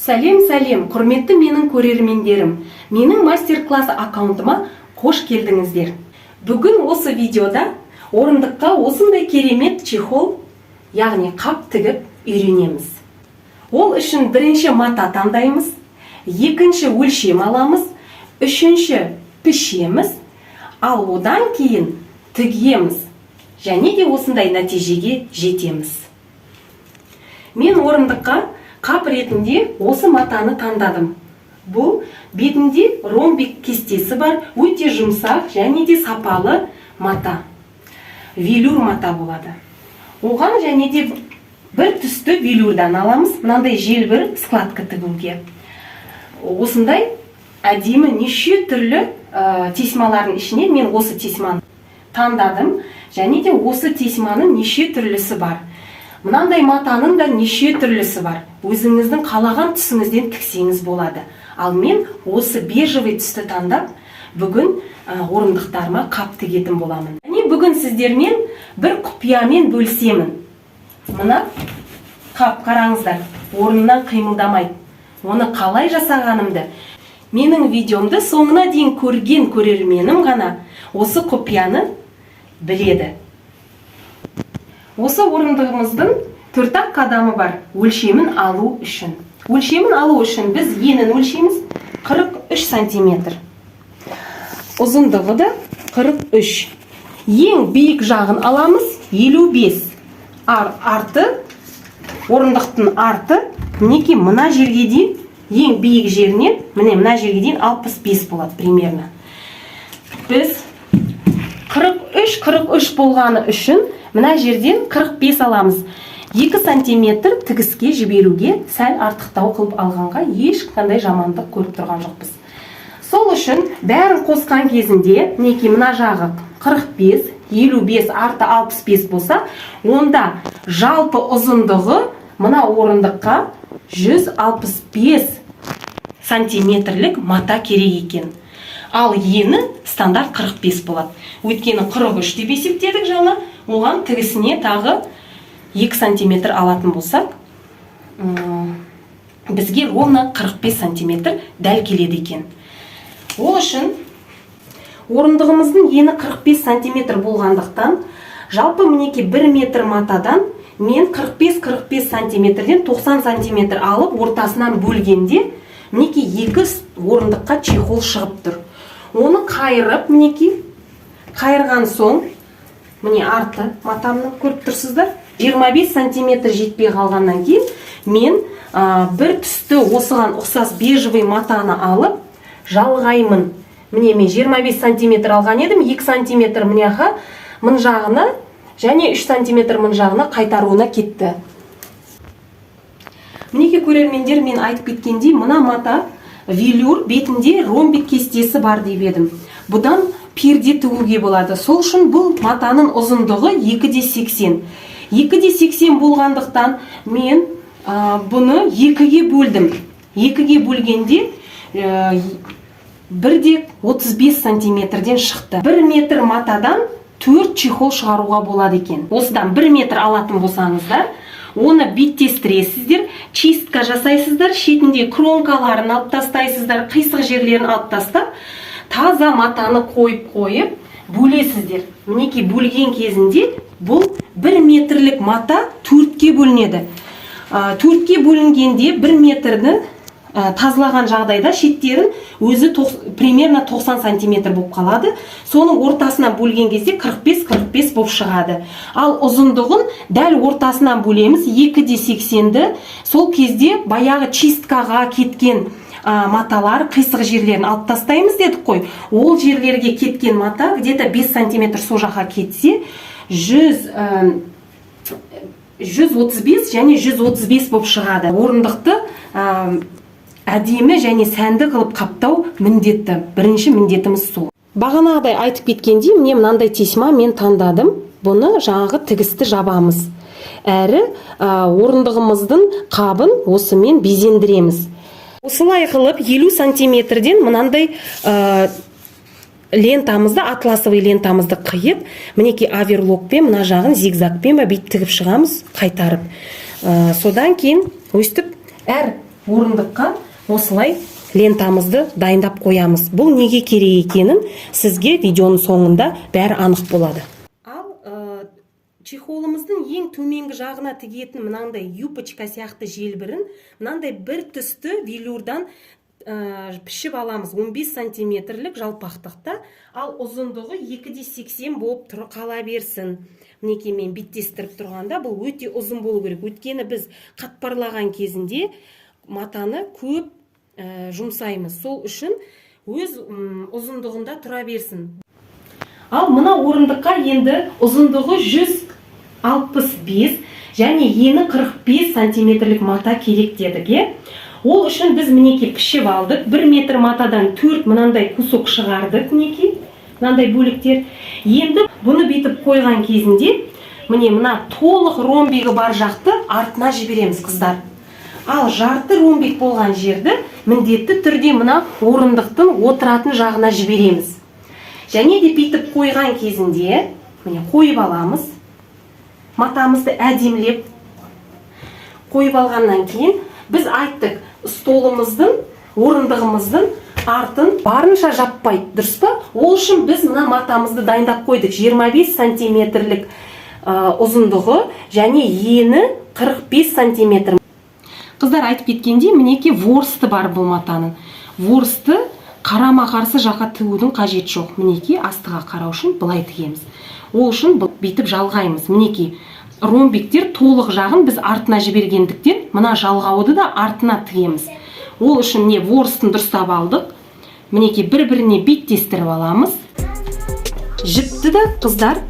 Сәлем, құрметті менің көрермендерім. Менің мастер-класс аккаунтыма қош келдіңіздер. Бүгін осы видеода орындыққа осындай керемет чехол, яғни қап тігіп үйренеміз. Ол үшін бірінші мата таңдаймыз, екінші өлшем аламыз, үшінші пішеміз, ал одан кейін тігеміз, және де осындай нәтижеге жетеміз. Мен орындыққа қап ретінде осы матаны таңдадым. Бұл бетінде ромбик кестесі бар, өте жұмсақ және де сапалы мата. Велюр мата болады. Оған және де бір түсті велюрдан аламыз, мынандай желбір складка тігуге. Осындай әдемі неше түрлі тесмалардың ішінен мен осы тесманы таңдадым, және де осы тесманың неше түрлісі бар. Мынандай матаның да неше түрлісі бар. Өзіңіздің қалаған түсіңізден тіксеңіз болады. Ал мен осы бежевый түсті таңдап, бүгін орындықтарыма қап тігетін боламын. Бүгін сіздермен бір құпиямен бөлісемін. Мына қап қараңыздар, орнынан қимылдамайды. Оны қалай жасағанымды, менің видеомды соңына дейін көрген көрерменім ғана осы құпияны біледі. Осы орындығымыздың 4 қадамы бар, өлшемін алу үшін. Өлшемін алу үшін біз енін өлшеміз 43 сантиметр. Ұзындығы да 43. Ең биік жағын аламыз 55. Арты, орындықтың арты, мінеки мына жерге дейін, ең биік жерінен, мына жерге дейін 65 болады примерно. Біз 43 болғаны үшін мына жерден 45 аламыз. 2 сантиметр тігіске жіберуге сәл артықтау қылып алғанға ешқандай жамандық көріп тұрған жоқпыз. Сол үшін бәрін қосқан кезінде, мінеки мына жағы 45, 55, арты 65 болса, онда жалпы ұзындығы мына орындыққа 165 сантиметрлік мата керек екен. Ал ені стандарт 45 болады. Өйткені 43 деп есептедік жаңа, оған тігісіне тағы 2 сантиметр алатын болсақ, бізге ровно 45 сантиметр дәл келеді екен. Ол үшін орындығымыздың ені 45 сантиметр болғандықтан, жалпы мінеки 1 метр матадан мен 45 сантиметрден 90 сантиметр алып ортасынан бөлгенде, мінеки 2 орындыққа чехол шығып тұр. Оны қайырып, мінеки, қайырған соң, міне арты матамның көріп тұрсыздар, 25 сантиметр жетпей қалғаннан кейін, мен бір түсті осыған ұқсас бежевый матаны алып, жалғаймын. Міне мен 25 сантиметр алған едім, 2 сантиметр мыняға мын жағына, және 3 сантиметр мын жағына қайтаруына кетті. Мінеке көрермендер, мен айтып кеткендей, мына мата велюр бетінде ромбик кестесі бар деп едім. Бұдан перде тігуге болады. Сол үшін бұл матаның ұзындығы 2,80. 2,80 болғандықтан мен бұны 2-ге бөлдім. 2-ге бөлгенде 1,35 сантиметрден шықты. 1 метр матадан 4 чехол шығаруға болады екен. Осыдан 1 метр алатын болсаңыздар, оны беттестіресіздер, чистка жасайсыздар, шетінде кронкаларын алып тастайсыздар, қисық жерлерін алып тастап, таза матаны қойып бөлесіздер. Мінеки бөлген кезінде бұл 1 метрлік мата 4-ке бөлінеді. 4-ке бөлінгенде 1 метрді тазылаған жағдайда шеттерін өзі примерно 90 сантиметр болып қалады. Соның ортасынан бөлген кезде 45 болып шығады. Ал ұзындығын дәл ортасынан бөлеміз 2,80-ді. Сол кезде баяғы чисткаға кеткен маталар, қисық жерлерін алып тастаймыз дедік қой. Ол жерлерге кеткен мата где-то 5 сантиметр со жаққа кетсе, 135 және 135 болып шығады. Орындықты әдемі және сәнді қылып қаптау міндетті. Бірінші міндетіміз сол. Бағанағыдай айтып кеткенде, міне мынандай тесма мен таңдадым. Бұны жаңағы тігісті жабамыз. Әрі орындығымыздың қабын осымен безендіреміз. Осылай қылып 50 сантиметрден мынандай лентамызды, атласовый лентамызды қиып, мінеки аверлокпен, мына жағын зигзагпен бит тігіп шығамыз, қайтарып. Содан кейін өстіп әр орындыққа осылай лентамызды дайындап қоямыз. Бұл неге керек екенін сізге видеоның соңында бәрі анық болады. Ал чехолымыздың ең төменгі жағына тігетін мынандай юбочка сияқты желбірін мынандай бір түсті велюрдан пішіп аламыз. 15 сантиметрлік жалпақтықта, ал ұзындығы 2,80 болып қала берсін. Мінекей мен биттестіріп тұрғанда бұл өте ұзын болу керек. Өйткені біз қатпарлаған кезінде матаны көп жұмсаймыз. Сол үшін өз ұзындығында тұра берсін. Ал мына орындыққа енді ұзындығы 165 және ені 45 сантиметрлік мата керек дедік. Ол үшін біз мінекей пішіп алдық. 1 метр матадан 4 мынандай кусок шығардық, мінекей. Мынандай бөліктер. Енді бұны бетіп қойған кезінде, мына толық ромбигі бар жақты артына жібереміз, қыздар. Ал жарты ромбик болған жерді міндетті түрде мына орындықтың отыратын жағына жібереміз. Және де бетіп қойған кезінде, қойып аламыз. Матамызды әдемілеп қойып алғаннан кейін біз айттық, столымыздың, орындығымыздың артын барынша жаппайды, дұрыс па? Ол үшін біз мына матамызды дайындап қойдық. 25 сантиметрлік ұзындығы және ені 45 сантиметр. Қыздар айтып кеткенде, мінекей ворсты бар бұл матаның. Ворсты қарама-қарсы жаққа тігудің қажет жоқ. Мінекей астыға қарау үшін былай тігеміз. Ол үшін бүйтіп жалғаймыз. Мінекей ромбиктер толық жағын біз артына жібергендіктен, мына жалғауды да артына тігеміз. Ол үшін ворстын дұрыстап алдық. Мінекей бір-біріне биттестіріп аламыз. Жіпті де қыздар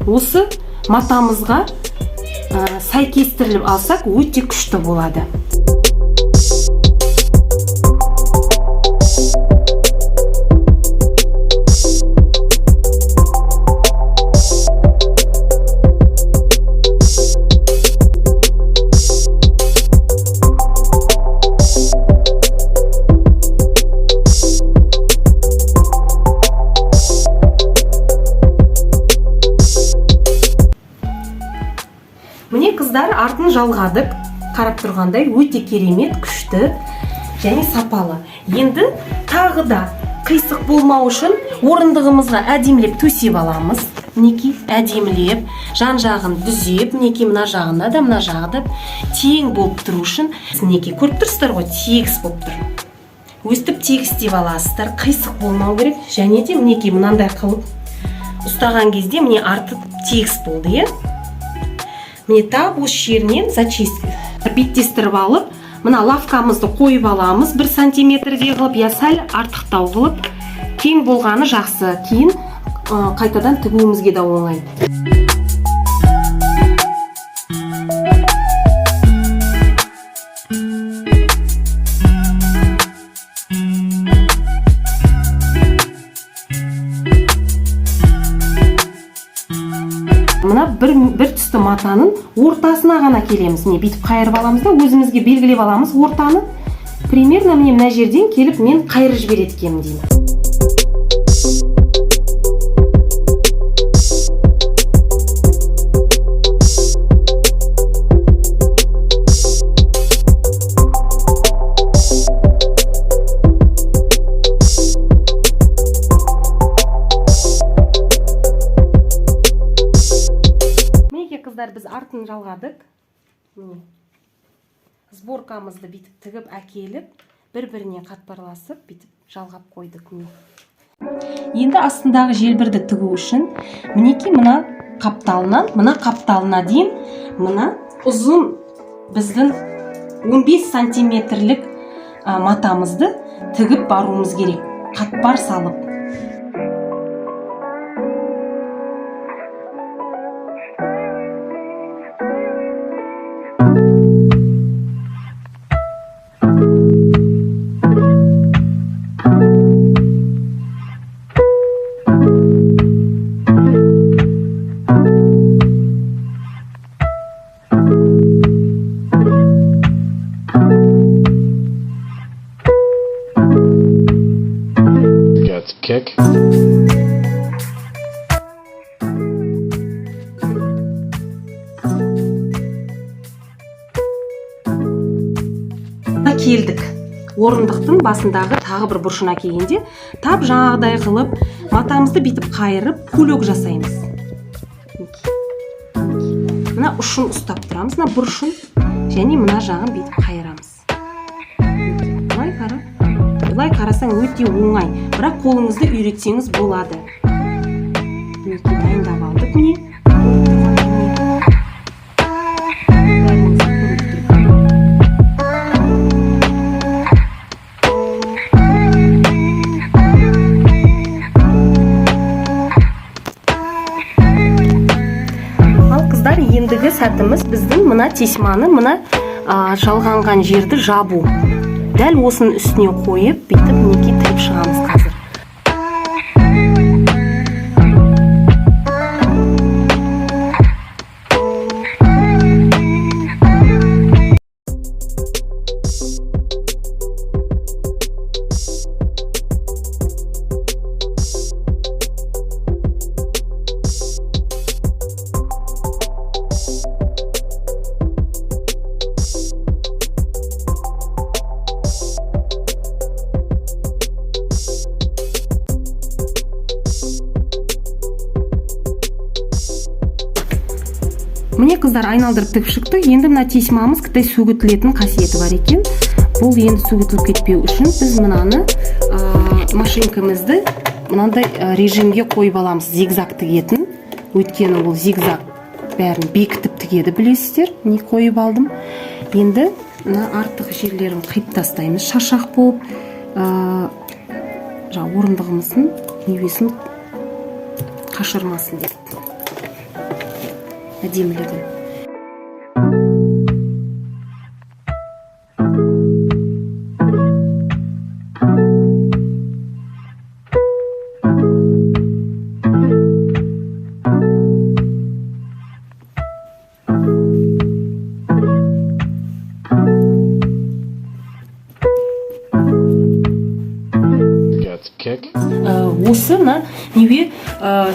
осы матамызға сәйкестіріліп алсақ өте күшті болады. Қыздар артын жалғадық. Қарап тұрғандай өте керемет, күшті және сапалы. Енді тағы да қисық болмау үшін орындығымызға әдемілеп төсеп аламыз. Мінекей әдемілеп, жан-жағын дүзеп, мінекей мына жағында да, мына жағы да тең болып тұру үшін, мінекей көріп тұрсыздар ғой, тегіс болып тұр. Өстіп тегістеп аласыздар, қисық болмау керек. Және де мінекей мынандай қылып ұстаған кезде міне арты тегіс болды, тап осы жерінен зачистка биттестіріп алып, мына лавкамызды қойып аламыз 1 сантиметрдей қылып, сәл артықтау қылып, тең болғаны жақсы. Кейін қайтадан тігуімізге де оңай. Мына бір түсті матаның ортасына ғана келеміз. Бүйтіп қайырып аламыз да, өзімізге белгілеп аламыз ортаны. Примерно мына жерден келіп мен қайырып жібереді екенмін деймін. Біз артын жалғадық. Сборкамызды бітіп тігіп әкеліп, бір-біріне қатпарласып, бітіп жалғап қойдық. Енді астындағы желбірді тігу үшін, мінекей мына қапталына дейін, мына ұзын біздің 15 сантиметрлік матамызды тігіп баруымыз керек. Қатпар салып. Kick. бұрышына келдік. Орындықтың басындағы тағы бір бұрышына келгенде тап жаңағыдай қылып матамызды битіп қайырып кулек жасаймыз. Мына ұшын ұстап тұрамыз, мына бұрышын, және мына жағын битіп қайырамыз. Бұлай қара. Бұлай қарасаң өте оңай, бірақ қолыңызды үйретсеңіз болады. Дайындап алдық міне. Ендігі сәтіміз біздің мына тесманы, мына жалғанған жерді жабу. Дәл осының үстіне қойып, бүйтіп мінекей тіріп шығамыз қазір. Міне қыздар, айналдырып тігіп шықты. Енді мына тесмамыз кітай сөгітілетін қасиеті бар екен. Бұл енді сөгітіліп кетпеу үшін біз мынаны машинкамызды мынандай режимге қойып аламыз, зигзаг тігетін. Өйткені ол зигзаг бәрін бекітіп тігеді, білесіздер. Міне қойып алдым. Енді мына артық жерлерін қиып тастаймыз, шашақ болып. Орындығымыздың невесін қашырмасын деп. Әдемілігін. Осы неве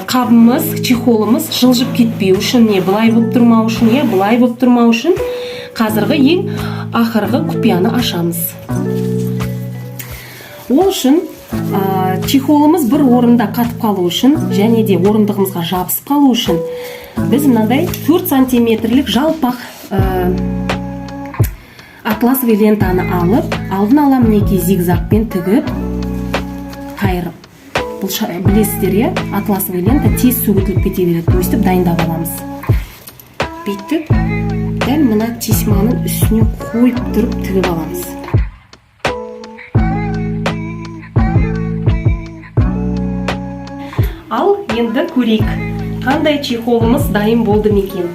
қабымыз, чехолымыз жылжып кетпеу үшін, не былай болып тұрмау үшін, не былай болып тұрмау үшін қазіргі ең ақырғы құпияны ашамыз. Ол үшін чехолымыз бір орында қатып қалу үшін, және де орындығымызға жабысып қалу үшін біз мынандай 4 сантиметрлік жалпақ атласовый лентаны алып, алдын ала мінекей зигзагпен тігіп қайырып. Бұл білесіздер, е, атласовый лента тез сөгітіліп кете береді, өстіп дайындап аламыз. Бүйтіп, дәл мына тесманың үстіне қойып тұрып тігіп аламыз. Ал енді көрейік, қандай чехолымыз дайын болды екен.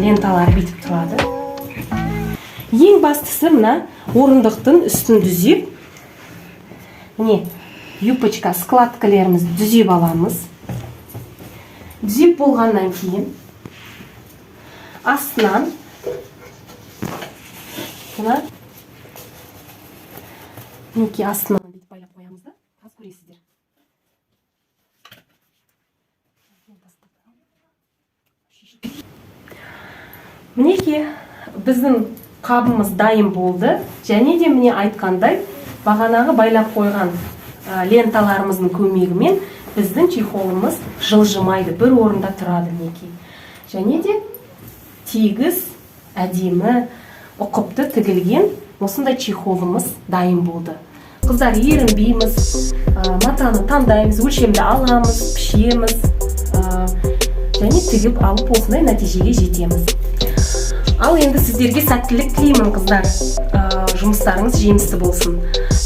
Ленталар бітіп тұрады. Ең бастысы мына орындықтың үстін дүзеп, міне юбочка складкаларымызды дүзеп аламыз. Дүзеп болғаннан кейін астынан мына мінекей астынан бүйтіп байлап қоямыз да, қазір көресіздер. Мінекей біздің қабымыз дайын болды, және де міне айтқандай бағанағы байлап қойған ленталарымыздың көмегімен біздің чехолымыз жылжымайды, бір орында тұрады мінекей. Және де тегіс, әдемі, ұқыпты тігілген осындай чехолымыз дайын болды. Қыздар, ерінбейміз, матаны таңдаймыз, өлшемді аламыз, пішеміз, және тігіп алып осындай нәтижеге жетеміз. Ал енді сіздерге сәттілік тілеймін, қыздар. Жұмыстарыңыз жемісті болсын.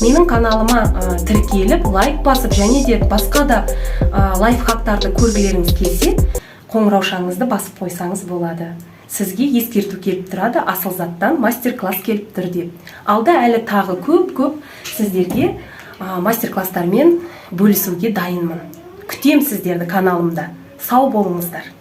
Менің каналыма тіркеліп, лайк басып, және де басқа да лайфхактарды көргілеріңіз келсе, қоңыраушаңызды басып қойсаңыз болады. Сізге ескерту келіп тұрады, асыл заттан мастер-класс келіп тұр деп. Алда әлі тағы көп сіздерге мастер-класстармен бөлісуге дайынмын. Күтем сіздерді каналымда. Сау болыңыздар.